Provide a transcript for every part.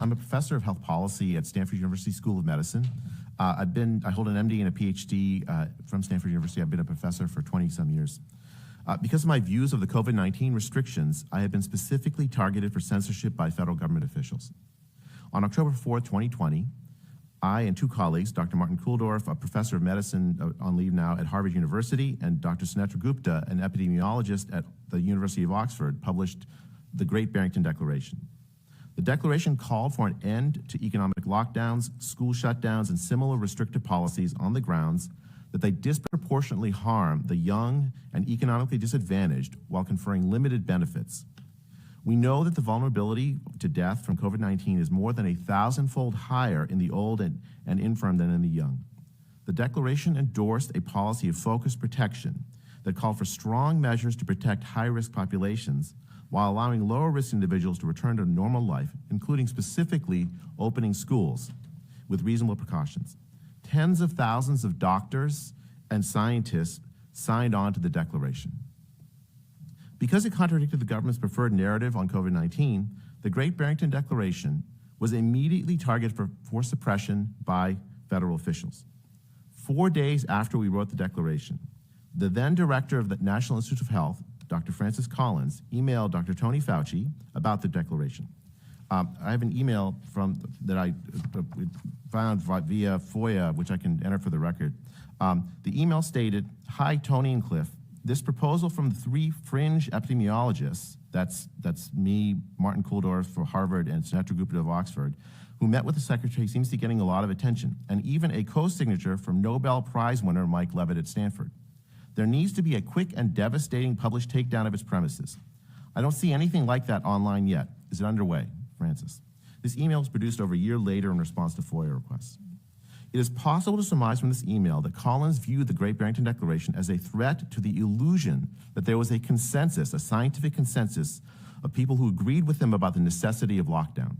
I'm a professor of health policy at Stanford University School of Medicine. I hold an MD and a PhD from Stanford University. I've been a professor for 20-some years. Because of my views of the COVID-19 restrictions, I have been specifically targeted for censorship by federal government officials. On October 4th, 2020, I and two colleagues, Dr. Martin Kulldorff, a professor of medicine on leave now at Harvard University, and Dr. Sunetra Gupta, an epidemiologist at the University of Oxford, published the Great Barrington Declaration. The declaration called for an end to economic lockdowns, school shutdowns, and similar restrictive policies on the grounds that they disproportionately harm the young and economically disadvantaged while conferring limited benefits. We know that the vulnerability to death from COVID-19 is more than 1,000-fold higher in the old and infirm than in the young. The declaration endorsed a policy of focused protection that called for strong measures to protect high-risk populations while allowing lower-risk individuals to return to normal life, including specifically opening schools with reasonable precautions. Tens of thousands of doctors and scientists signed on to the declaration. Because it contradicted the government's preferred narrative on COVID-19, the Great Barrington Declaration was immediately targeted for suppression by federal officials. 4 days after we wrote the declaration, the then director of the National Institute of Health, Dr. Francis Collins, emailed Dr. Tony Fauci about the declaration. I have an email that I found via FOIA, which I can enter for the record. The email stated, "Hi, Tony and Cliff. This proposal from the three fringe epidemiologists, that's me, Martin Kulldorff for Harvard, and Sunetra Gupta of Oxford, who met with the secretary, seems to be getting a lot of attention, and even a co-signature from Nobel Prize winner Mike Levitt at Stanford. There needs to be a quick and devastating published takedown of its premises. I don't see anything like that online yet. Is it underway? Francis." This email was produced over a year later in response to FOIA requests. It is possible to surmise from this email that Collins viewed the Great Barrington Declaration as a threat to the illusion that there was a consensus, a scientific consensus, of people who agreed with him about the necessity of lockdown.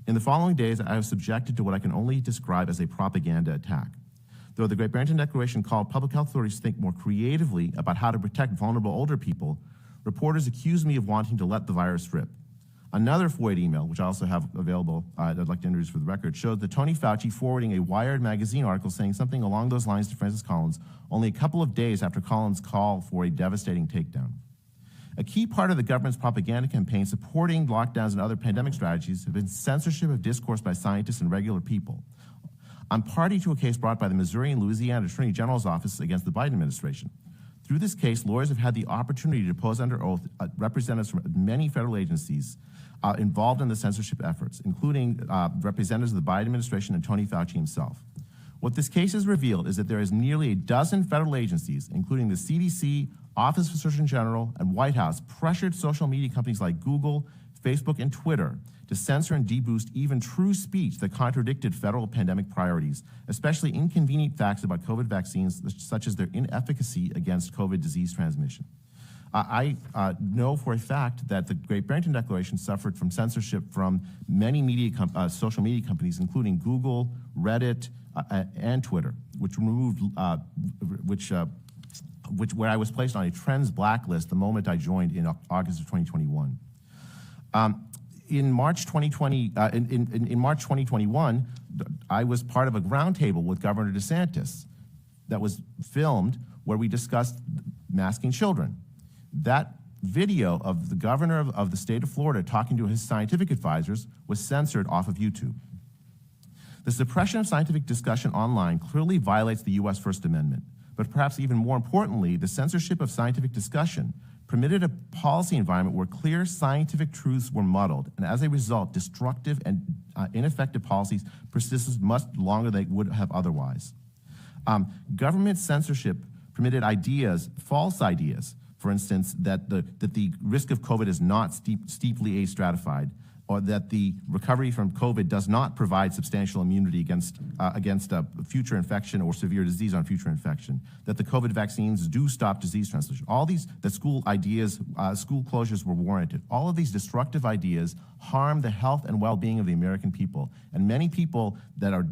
In the following days, I was subjected to what I can only describe as a propaganda attack. Though the Great Barrington Declaration called public health authorities to think more creatively about how to protect vulnerable older people, reporters accused me of wanting to let the virus rip. Another FOIA email, which I also have available, I'd like to introduce for the record, showed that Tony Fauci forwarding a Wired magazine article saying something along those lines to Francis Collins only a couple of days after Collins' call for a devastating takedown. A key part of the government's propaganda campaign supporting lockdowns and other pandemic strategies have been censorship of discourse by scientists and regular people. I'm party to a case brought by the Missouri and Louisiana Attorney General's office against the Biden administration. Through this case, lawyers have had the opportunity to depose under oath representatives from many federal agencies involved in the censorship efforts, including representatives of the Biden administration and Tony Fauci himself. What this case has revealed is that there is nearly a dozen federal agencies, including the CDC, Office of Surgeon General, and White House, pressured social media companies like Google, Facebook, and Twitter to censor and deboost even true speech that contradicted federal pandemic priorities, especially inconvenient facts about COVID vaccines, such as their inefficacy against COVID disease transmission. I know for a fact that the Great Barrington Declaration suffered from censorship from many social media companies, including Google, Reddit, and Twitter, which removed, where I was placed on a trends blacklist the moment I joined in August of 2021. In March 2021, I was part of a roundtable with Governor DeSantis that was filmed where we discussed masking children. That video of the governor of the state of Florida talking to his scientific advisors was censored off of YouTube. The suppression of scientific discussion online clearly violates the U.S. First Amendment, but perhaps even more importantly, the censorship of scientific discussion permitted a policy environment where clear scientific truths were muddled, and as a result, destructive and ineffective policies persisted much longer than they would have otherwise. Government censorship permitted ideas, false ideas, for instance, that the risk of COVID is not steeply age-stratified, or that the recovery from COVID does not provide substantial immunity against a future infection or severe disease on future infection, that the COVID vaccines do stop disease transmission. All these, that school ideas, school closures were warranted. All of these destructive ideas harm the health and well-being of the American people, and many people that are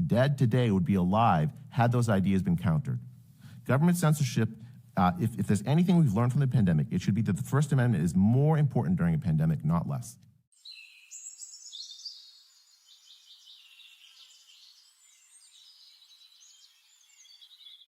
dead today would be alive had those ideas been countered. Government censorship, if there's anything we've learned from the pandemic, it should be that the First Amendment is more important during a pandemic, not less.